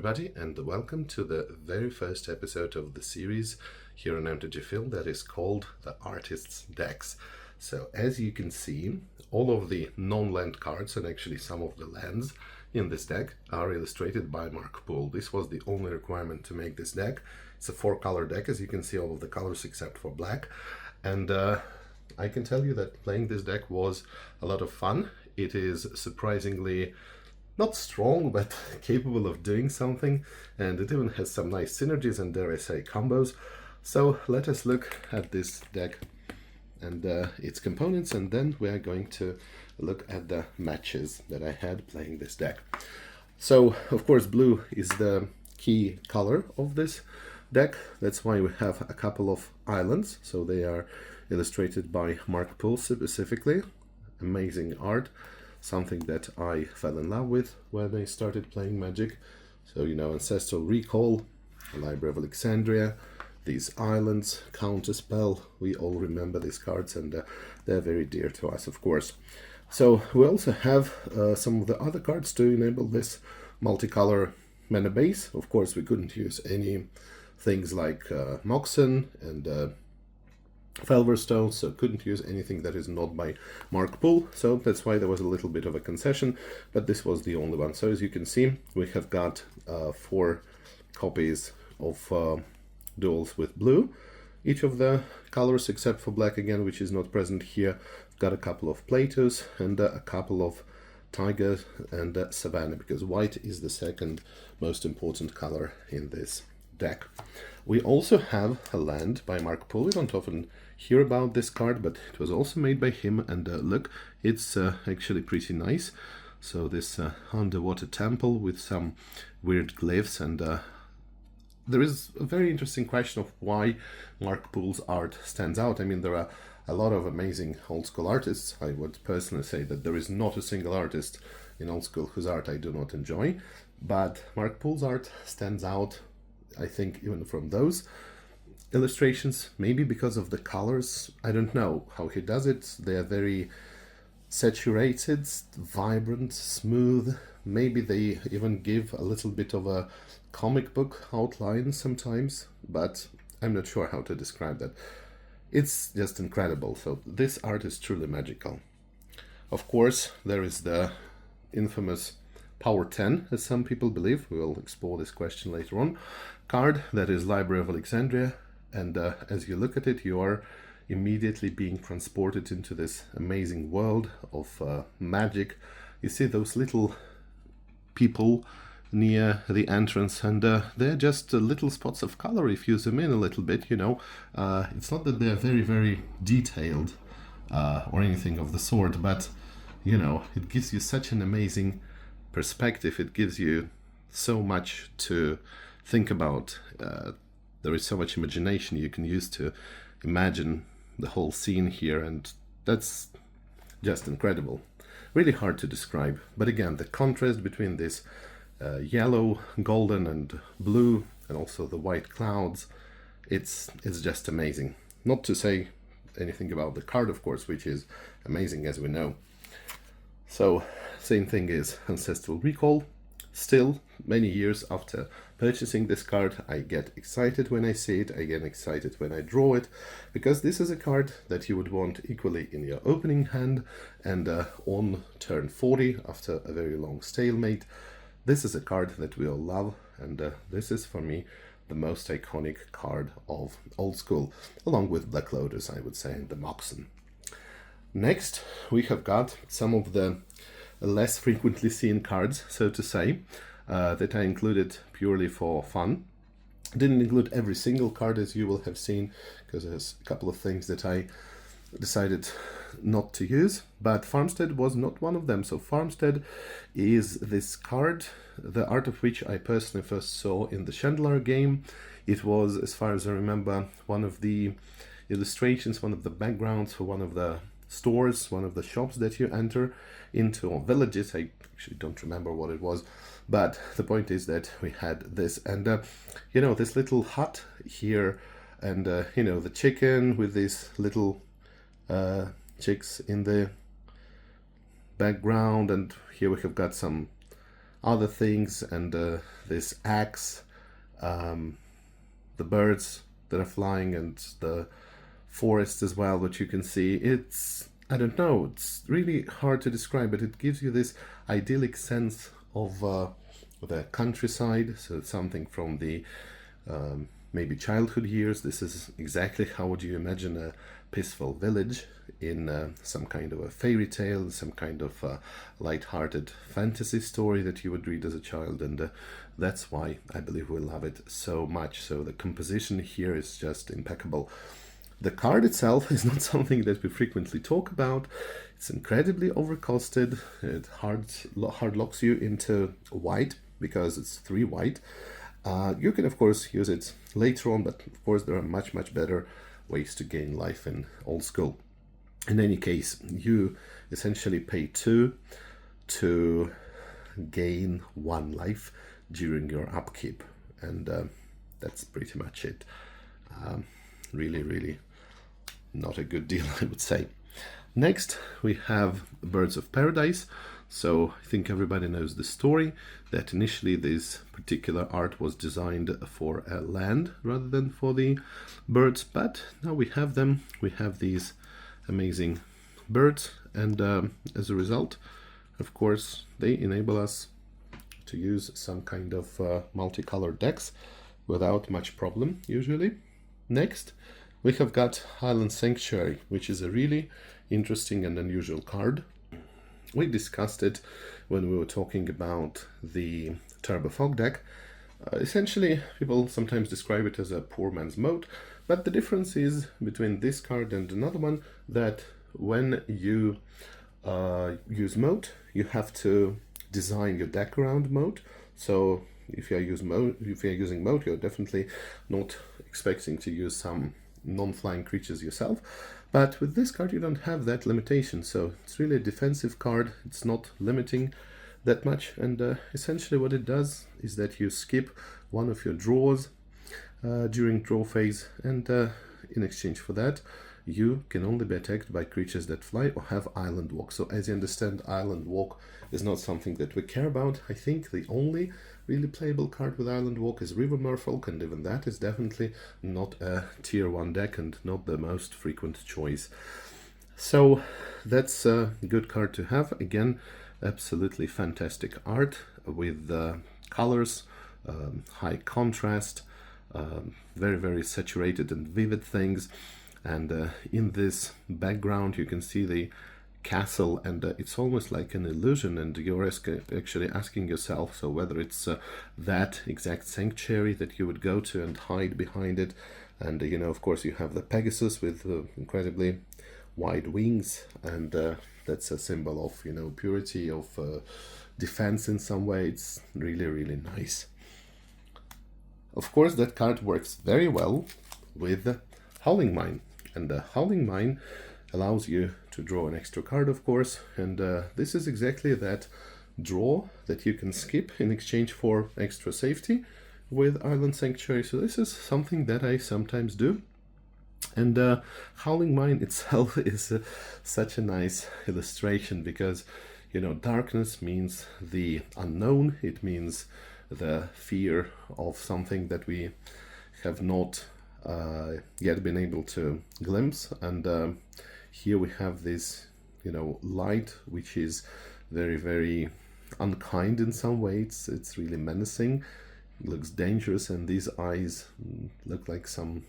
everybody, and welcome to the very first episode of the series here on MTG Film that is called The Artist's Decks. So as you can see, all of the non-land cards and actually some of the lands in this deck are illustrated by Mark Poole. This was the only requirement to make this deck. It's a 4-color deck, as you can see, all of the colors except for black. And I can tell you that playing this deck was a lot of fun. It is surprisingly not strong, but capable of doing something, and it even has some nice synergies and, dare I say, combos. So let us look at this deck and its components, and then we are going to look at the matches that I had playing this deck. So, of course, blue is the key color of this deck. That's why we have a couple of islands. So they are illustrated by Mark Poole specifically. Amazing art. Something that I fell in love with when I started playing Magic. So, you know, Ancestral Recall, Library of Alexandria, these islands, Counterspell, we all remember these cards, and they're very dear to us, of course. So we also have some of the other cards to enable this multicolor mana base. Of course, we couldn't use any things like Moxen and Felverstone, so couldn't use anything that is not by Mark Poole, so that's why there was a little bit of a concession, but this was the only one. So as you can see, we have got 4 copies of duels with blue, each of the colors except for black again, which is not present here. Got a couple of Platos and a couple of Tiger and Savannah, because white is the second most important color in this deck. We also have a land by Mark Poole. We don't often hear about this card, but it was also made by him, and look, it's actually pretty nice. So this underwater temple with some weird glyphs, and there is a very interesting question of why Mark Poole's art stands out. I mean, there are a lot of amazing old school artists. I would personally say that there is not a single artist in old school whose art I do not enjoy, but Mark Poole's art stands out, I think, even from those illustrations, maybe because of the colors. I don't know how he does it. They are very saturated, vibrant, smooth. Maybe they even give a little bit of a comic book outline sometimes, but I'm not sure how to describe that. It's just incredible. So this art is truly magical. Of course, there is the infamous Power 10, as some people believe. We will explore this question later on. Card that is Library of Alexandria, and as you look at it, you are immediately being transported into this amazing world of magic. You see those little people near the entrance, and they're just little spots of color if you zoom in a little bit, you know. It's not that they're very, very detailed or anything of the sort, but, you know, it gives you such an amazing perspective. It gives you so much to think about. There is so much imagination you can use to imagine the whole scene here, and that's just incredible. Really hard to describe, but again, the contrast between this yellow, golden and blue, and also the white clouds, it's just amazing. Not to say anything about the card, of course, which is amazing, as we know. So, same thing is Ancestral Recall. Still, many years after purchasing this card, I get excited when I see it, I get excited when I draw it, because this is a card that you would want equally in your opening hand and on turn 40 after a very long stalemate. This is a card that we all love, and this is, for me, the most iconic card of old school, along with Black Lotus, I would say, and the Moxen. Next, we have got some of the less frequently seen cards, so to say, that I included purely for fun. Didn't include every single card, as you will have seen, because there's a couple of things that I decided not to use, but Farmstead was not one of them. So Farmstead is this card, the art of which I personally first saw in the Chandler game. It was, as far as I remember, one of the illustrations, one of the backgrounds for one of the stores, one of the shops that you enter into, or villages. I actually don't remember what it was, but the point is that we had this, and you know, this little hut here, and you know, the chicken with these little chicks in the background, and here we have got some other things, and this axe, the birds that are flying, and the forest as well, which you can see. It's, I don't know, it's really hard to describe, but it gives you this idyllic sense of the countryside. So it's something from the maybe childhood years. This is exactly how would you imagine a peaceful village in some kind of a fairy tale, some kind of light-hearted fantasy story that you would read as a child, and that's why I believe we love it so much. So the composition here is just impeccable. The card itself is not something that we frequently talk about. It's incredibly overcosted. It hard locks you into white because it's 3 white. You can of course use it later on, but of course there are much better ways to gain life in old school. In any case, you essentially pay 2 to gain 1 life during your upkeep, and that's pretty much it. Really not a good deal, I would say. Next we have Birds of Paradise. So I think everybody knows the story, that initially this particular art was designed for a land rather than for the birds, but now we have them. We have these amazing birds, and as a result, of course, they enable us to use some kind of multicolored decks without much problem usually. Next we have got Island Sanctuary, which is a really interesting and unusual card. We discussed it when we were talking about the Turbo Fog deck. Essentially, people sometimes describe it as a poor man's moat, but the difference is between this card and another one that when you use moat, you have to design your deck around moat. So if you're using moat, you're definitely not expecting to use some non-flying creatures yourself, but with this card you don't have that limitation, so it's really a defensive card. It's not limiting that much, and essentially what it does is that you skip one of your draws during draw phase, and in exchange for that you can only be attacked by creatures that fly or have island walk. So as you understand, island walk is not something that we care about. I think the only really playable card with island walk is River Merfolk, and even that is definitely not a tier 1 deck and not the most frequent choice. So that's a good card to have. Again, absolutely fantastic art with colors, high contrast, very saturated and vivid things. And in this background you can see the castle, and it's almost like an illusion, and you're actually asking yourself, so whether it's that exact sanctuary that you would go to and hide behind it. And you know, of course, you have the Pegasus with incredibly wide wings, and that's a symbol of, you know, purity, of defense in some way. It's really nice. Of course, that card works very well with Howling Mine, and the Howling Mine allows you to draw an extra card, of course, and this is exactly that draw that you can skip in exchange for extra safety with Island Sanctuary. So this is something that I sometimes do, and Howling Mine itself is such a nice illustration, because, you know, darkness means the unknown. It means the fear of something that we have not yet been able to glimpse, and here we have this, you know, light which is very unkind in some ways. It's really menacing, it looks dangerous, and these eyes look like some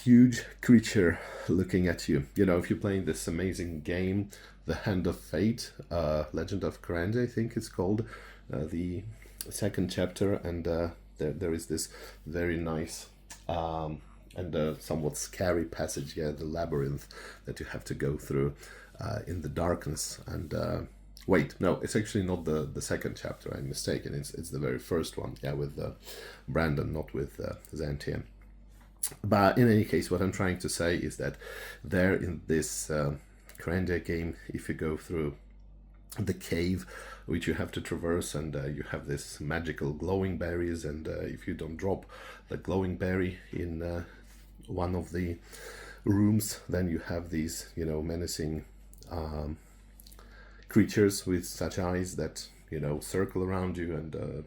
huge creature looking at you. You know, if you're playing this amazing game, The Hand of Fate, Legend of Karandi, I think it's called, the second chapter, and there is this very nice and somewhat scary passage here, the labyrinth that you have to go through in the darkness. And wait, no, it's actually not the second chapter, I'm mistaken, it's the very first one, yeah, with Brandon, not with Xanthian. But in any case, what I'm trying to say is that there in this Karandia game, if you go through the cave which you have to traverse, and you have this magical glowing berries, and if you don't drop the glowing berry in one of the rooms, then you have these, you know, menacing creatures with such eyes that, you know, circle around you, and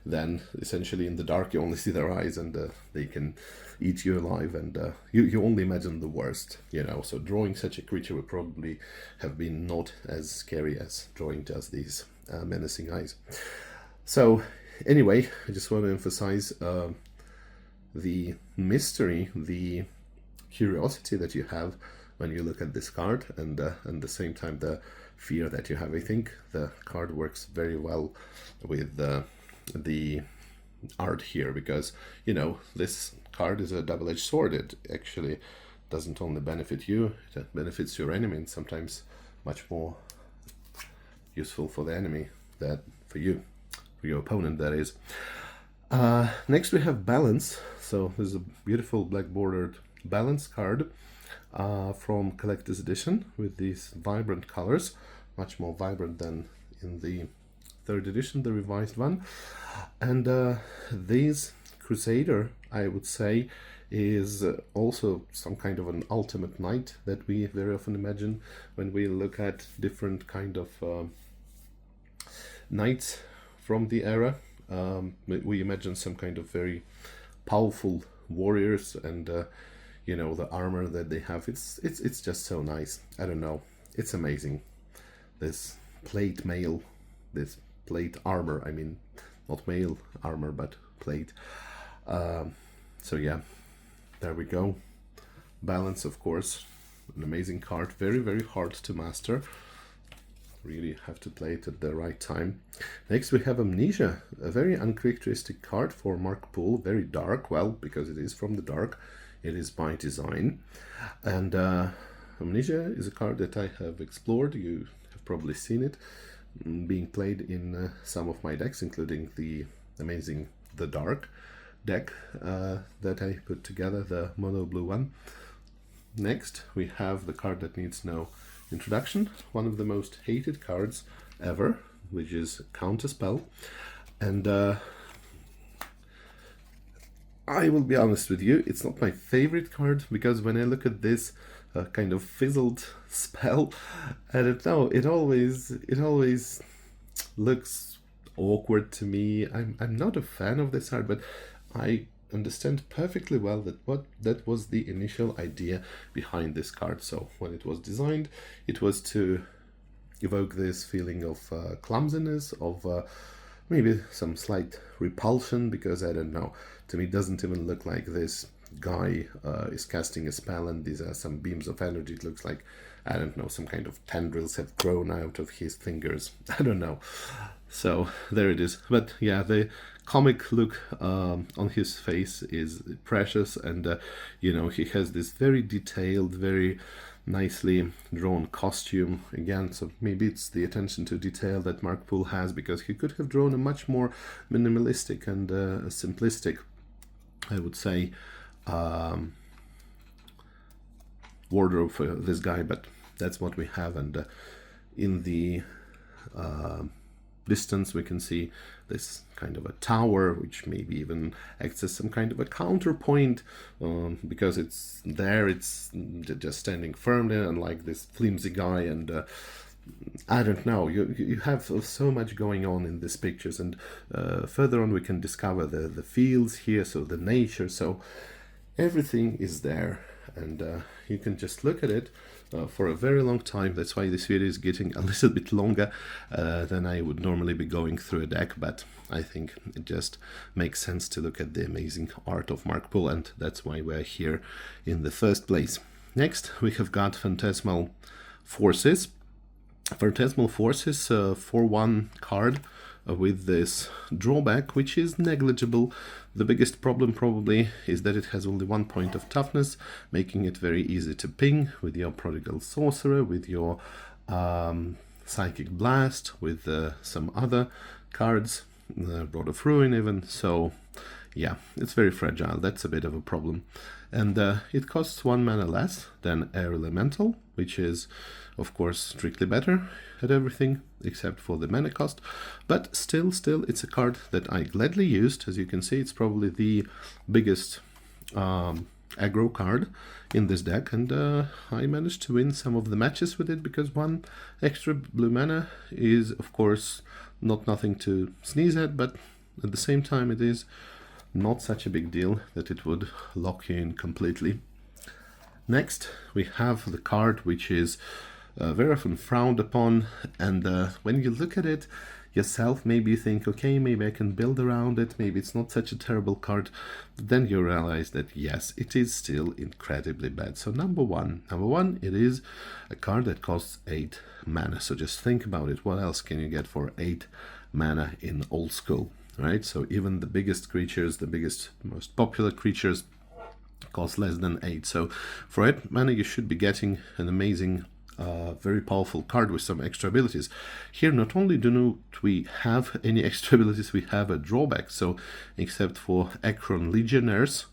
then essentially in the dark you only see their eyes, and they can eat you alive, and you only imagine the worst, you know. So drawing such a creature would probably have been not as scary as drawing just these menacing eyes. So anyway, I just want to emphasize the mystery, the curiosity that you have when you look at this card, and at the same time the fear that you have. I think the card works very well with the art here, because, you know, this card is a double-edged sword. It actually doesn't only benefit you, it benefits your enemy, and sometimes much more useful for the enemy than for you, for your opponent, that is. Next we have Balance. So there's a beautiful black bordered Balance card from Collector's Edition with these vibrant colors, much more vibrant than in the 3rd edition, the revised one. And this Crusader, I would say, is also some kind of an ultimate knight that we very often imagine when we look at different kind of knights from the era. We imagine some kind of very powerful warriors, and you know, the armor that they have, it's just so nice. I don't know, it's amazing. This plate mail, this plate armor, I mean, not mail armor, but plate. So yeah, there we go. Balance, of course, an amazing card, very, very hard to master. Really have to play it at the right time. Next we have Amnesia, a very uncharacteristic card for Mark Poole, very dark, well, because it is from the dark, it is by design. And Amnesia is a card that I have explored. You have probably seen it being played in some of my decks, including the amazing The Dark deck that I put together, the mono blue one. Next we have the card that needs no introduction, one of the most hated cards ever, which is Counterspell. And I will be honest with you, it's not my favorite card, because when I look at this kind of fizzled spell, I don't know, it always looks awkward to me. I'm not a fan of this card, but I understand perfectly well that was the initial idea behind this card. So when it was designed, it was to evoke this feeling of clumsiness, of maybe some slight repulsion, because I don't know, to me it doesn't even look like this guy is casting a spell and these are some beams of energy. It looks like, I don't know, some kind of tendrils have grown out of his fingers. I don't know. So there it is. But yeah, the comic look on his face is precious, and you know, he has this very detailed, very nicely drawn costume again. So maybe it's the attention to detail that Mark Poole has, because he could have drawn a much more minimalistic and simplistic, I would say, wardrobe for this guy, but that's what we have. And in the distance we can see this kind of a tower, which maybe even acts as some kind of a counterpoint, because it's there, it's just standing firmly, unlike this flimsy guy. And I don't know, you have so much going on in these pictures, and further on we can discover the fields here, so the nature, so everything is there, and you can just look at it for a very long time. That's why this video is getting a little bit longer than I would normally be going through a deck, but I think it just makes sense to look at the amazing art of Mark Poole, and that's why we're here in the first place. Next we have got Phantasmal Forces. Phantasmal Forces, 4/1 card with this drawback, which is negligible. The biggest problem probably is that it has only 1 point of toughness, making it very easy to ping with your Prodigal Sorcerer, with your Psychic Blast, with some other cards, Rod of Ruin even. So yeah, it's very fragile. That's a bit of a problem. And it costs 1 mana less than Air Elemental, which is of course strictly better at everything except for the mana cost, but still it's a card that I gladly used. As you can see, it's probably the biggest aggro card in this deck, and I managed to win some of the matches with it because 1 extra blue mana is of course not nothing to sneeze at, but at the same time it is not such a big deal that it would lock you in completely. Next we have the card which is very often frowned upon, and when you look at it yourself, maybe you think, okay, maybe I can build around it, maybe it's not such a terrible card, but then you realize that yes, it is still incredibly bad. So number one, it is a card that costs 8 mana. So just think about it, what else can you get for 8 mana in old school, right? So even the biggest creatures, the biggest, most popular creatures cost less than 8. So for 8 mana you should be getting an amazing very powerful card with some extra abilities. Here not only do not we have any extra abilities, we have a drawback. So except for Akron Legionnaires,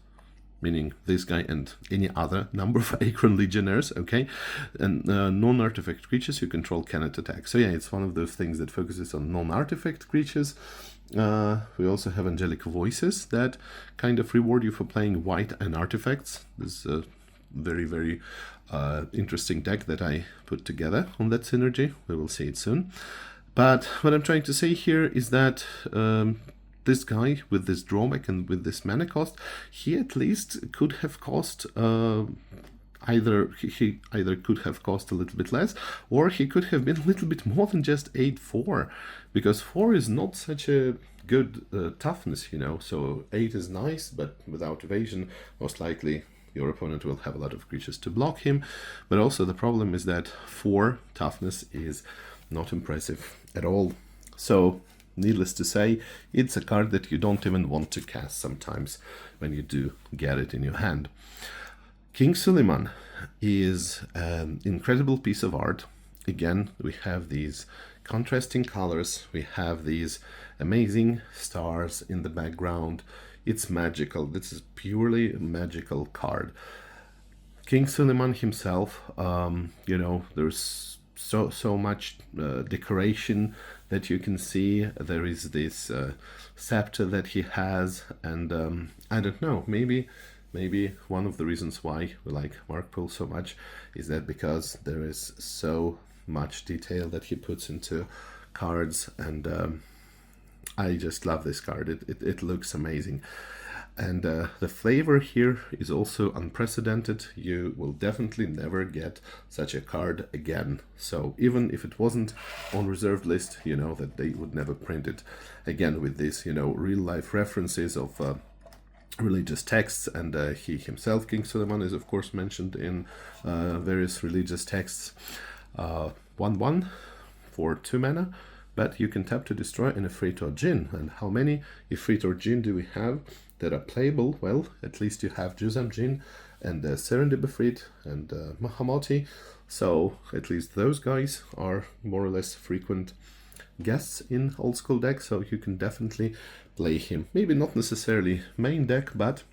meaning this guy and any other number of Akron Legionnaires, okay, and non-artifact creatures you control cannot attack. So yeah, it's one of those things that focuses on non-artifact creatures. We also have Angelic Voices that kind of reward you for playing white and artifacts. This is a very interesting deck that I put together on that synergy. We will see it soon. But what I'm trying to say here is that this guy with this drawback and with this mana cost, he at least could have cost either could have cost a little bit less, or he could have been a little bit more than just 8/4, because 4 is not such a good toughness, you know. So 8 is nice, but without evasion, most likely your opponent will have a lot of creatures to block him. But also the problem is that 4 toughness is not impressive at all. So needless to say, it's a card that you don't even want to cast sometimes when you do get it in your hand. King Suleiman is an incredible piece of art. Again, we have these contrasting colors, we have these amazing stars in the background. It's magical. This is purely a magical card. King Suleiman himself, you know, there's so much decoration that you can see. There is this scepter that he has, and I don't know, maybe one of the reasons why we like Mark Poole so much is that because there is so much detail that he puts into cards, and I just love this card. It looks amazing. And the flavor here is also unprecedented. You will definitely never get such a card again. So even if it wasn't on reserved list, you know that they would never print it again with this, you know, real life references of religious texts, and he himself, King Suleiman, is of course mentioned in various religious texts. 1/1 for 2 mana, but you can tap to destroy an Ifrit or Jinn. And how many Ifrit or Jinn do we have that are playable? Well, at least you have Juzam Jinn and Serendib Ifrit and Mahamoti, so at least those guys are more or less frequent guests in old school decks, so you can definitely play him. Maybe not necessarily main deck, but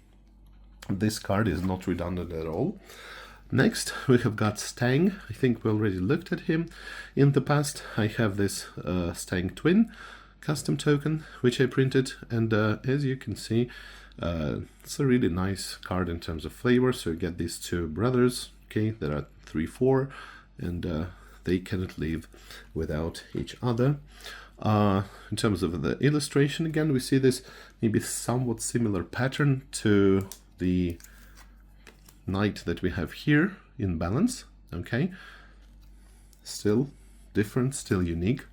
this card is not redundant at all. Next, we have got Stangg. I think we already looked at him in the past. I have this Stangg Twin custom token, which I printed, and as you can see, it's a really nice card in terms of flavor. So you get these 2 brothers, okay, that are 3/4, and they cannot live without each other. In terms of the illustration, again, we see this maybe somewhat similar pattern to the knight that we have here in Balance, okay, still different, still unique,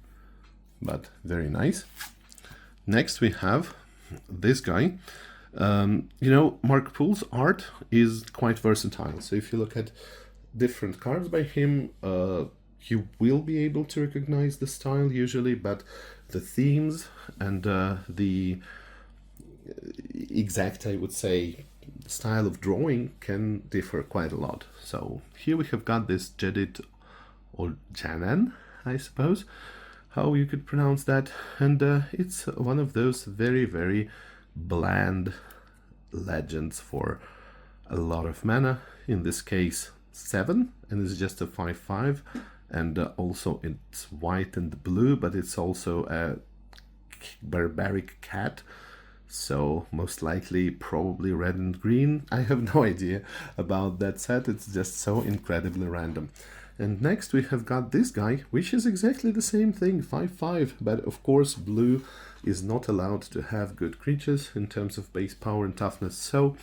but very nice. Next we have this guy. You know, Mark Poole's art is quite versatile, so if you look at different cards by him, you will be able to recognize the style usually, but the themes and the exact, I would say, style of drawing can differ quite a lot. So here we have got this Jedid, or Janan, I suppose, how you could pronounce that, and it's one of those very bland legends for a lot of mana, in this case 7, and it's just a 5/5, and also it's white and blue, but it's also a barbaric cat. So most likely probably red and green. I have no idea about that set. It's just so incredibly random. And next we have got this guy, which is exactly the same thing, 5/5, but of course blue is not allowed to have good creatures in terms of base power and toughness, so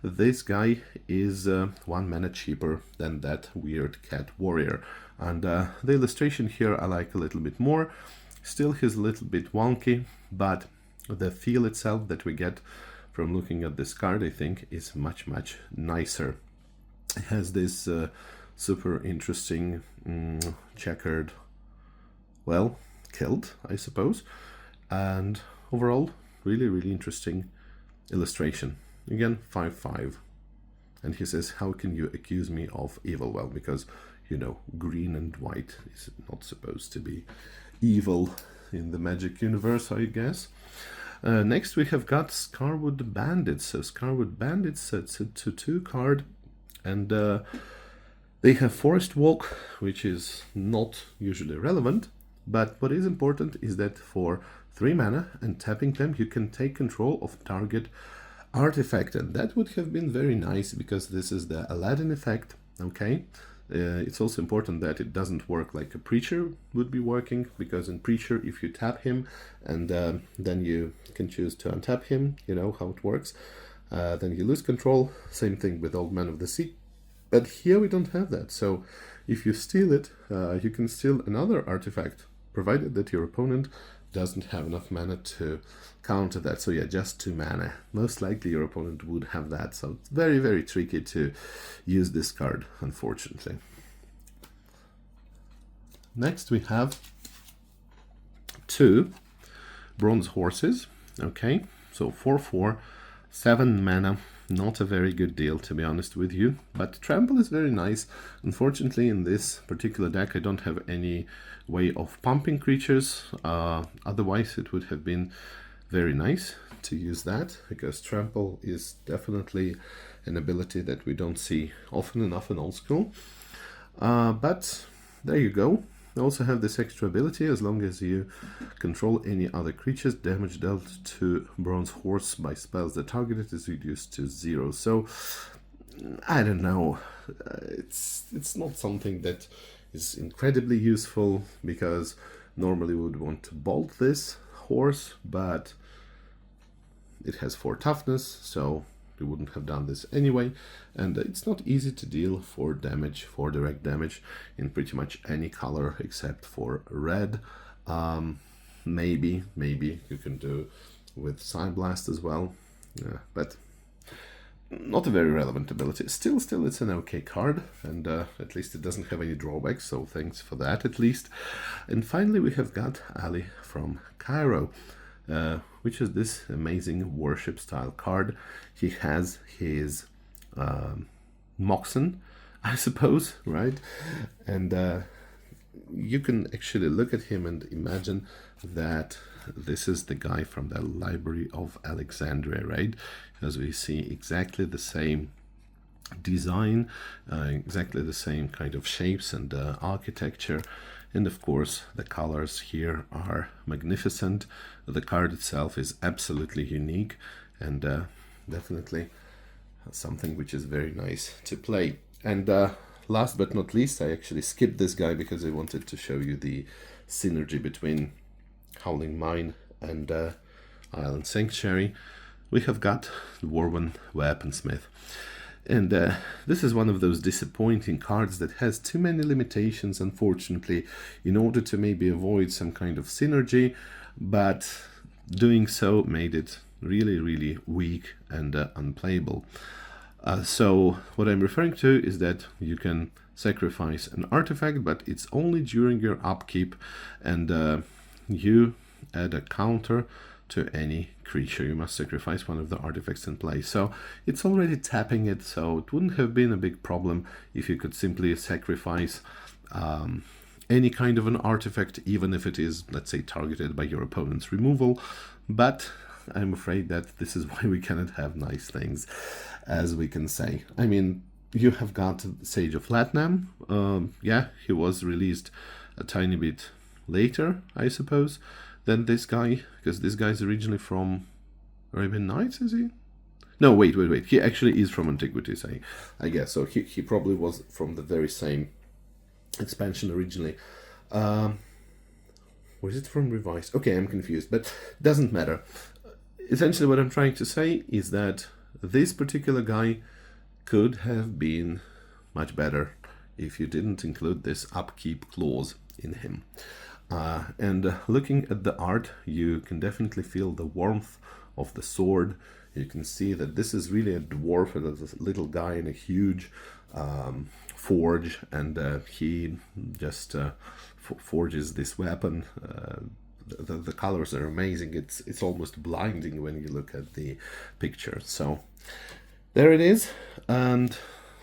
this guy is 1 mana cheaper than that weird cat warrior. And the illustration here I like a little bit more. Still he's a little bit wonky, but the feel itself that we get from looking at this card, I think, is much nicer. It has this super interesting checkered, well, kilt, I suppose, and overall really interesting illustration. Again, 5/5, and he says, how can you accuse me of evil? Well, because, you know, green and white is not supposed to be evil in the Magic universe, I guess. Next we have got Scarwood Bandits. So Scarwood Bandits, it's a 2/2 card, and they have Forest Walk, which is not usually relevant, but what is important is that for 3 mana and tapping them, you can take control of target artifact, and that would have been very nice because this is the Aladdin effect, okay? It's also important that it doesn't work like a Preacher would be working, because in Preacher, if you tap him and then you can choose to untap him, you know how it works, then you lose control. Same thing with Old Man of the Sea. But here we don't have that, so if you steal it, you can steal another artifact, provided that your opponent doesn't have enough mana to counter that. So yeah, just 2 mana. Most likely your opponent would have that, so it's very tricky to use this card, unfortunately. Next we have 2 Bronze Horses, okay, so 4/4, 7 mana. Not a very good deal, to be honest with you, but trample is very nice. Unfortunately, in this particular deck, I don't have any way of pumping creatures. Otherwise, it would have been very nice to use that, because trample is definitely an ability that we don't see often enough in old school. But there you go. You also have this extra ability: as long as you control any other creatures, damage dealt to Bronze Horse by spells that targeted is reduced to 0. So I don't know, it's not something that is incredibly useful, because normally we would want to bolt this horse, but it has 4 toughness, so we wouldn't have done this anyway, and it's not easy to deal for damage, for direct damage, in pretty much any color except for red. Maybe you can do with Psy Blast as well, but not a very relevant ability. Still it's an okay card, and at least it doesn't have any drawbacks, so thanks for that at least. And finally we have got Ali from Cairo, which is this amazing worship style card. He has his Moxen, I suppose, right? And you can actually look at him and imagine that this is the guy from the Library of Alexandria, right? As we see exactly the same design, exactly the same kind of shapes and architecture. And of course, the colors here are magnificent. The card itself is absolutely unique, and definitely something which is very nice to play. And last but not least, I actually skipped this guy because I wanted to show you the synergy between Howling Mine and Island Sanctuary. We have got the Warwen Weaponsmith. And this is one of those disappointing cards that has too many limitations, unfortunately, in order to maybe avoid some kind of synergy, but doing so made it really weak and unplayable. So what I'm referring to is that you can sacrifice an artifact, but it's only during your upkeep, and you add a counter to any creature. You must sacrifice one of the artifacts in play. So it's already tapping it, so it wouldn't have been a big problem if you could simply sacrifice any kind of an artifact, even if it is, let's say, targeted by your opponent's removal. But I'm afraid that this is why we cannot have nice things, as we can say. I mean, you have got Sage of Latnam. Yeah, he was released a tiny bit later, I suppose, than this guy, because this guy is originally from Arabian Nights, is he? No, wait. He actually is from Antiquities, I guess. So he probably was from the very same expansion originally. Was it from Revised? Okay, I'm confused, but doesn't matter. Essentially, what I'm trying to say is that this particular guy could have been much better if you didn't include this upkeep clause in him. And looking at the art, you can definitely feel the warmth of the sword. You can see that this is really a dwarf, a little guy in a huge forge, and he just forges this weapon. The colors are amazing. It's almost blinding when you look at the picture. So there it is, and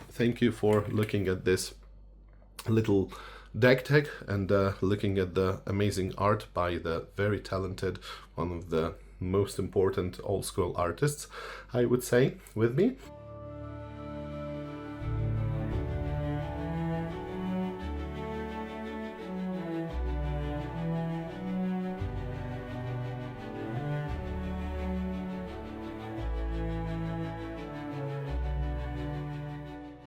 thank you for looking at this little deck tech and looking at the amazing art by the very talented, one of the most important old school artists, I would say, with me.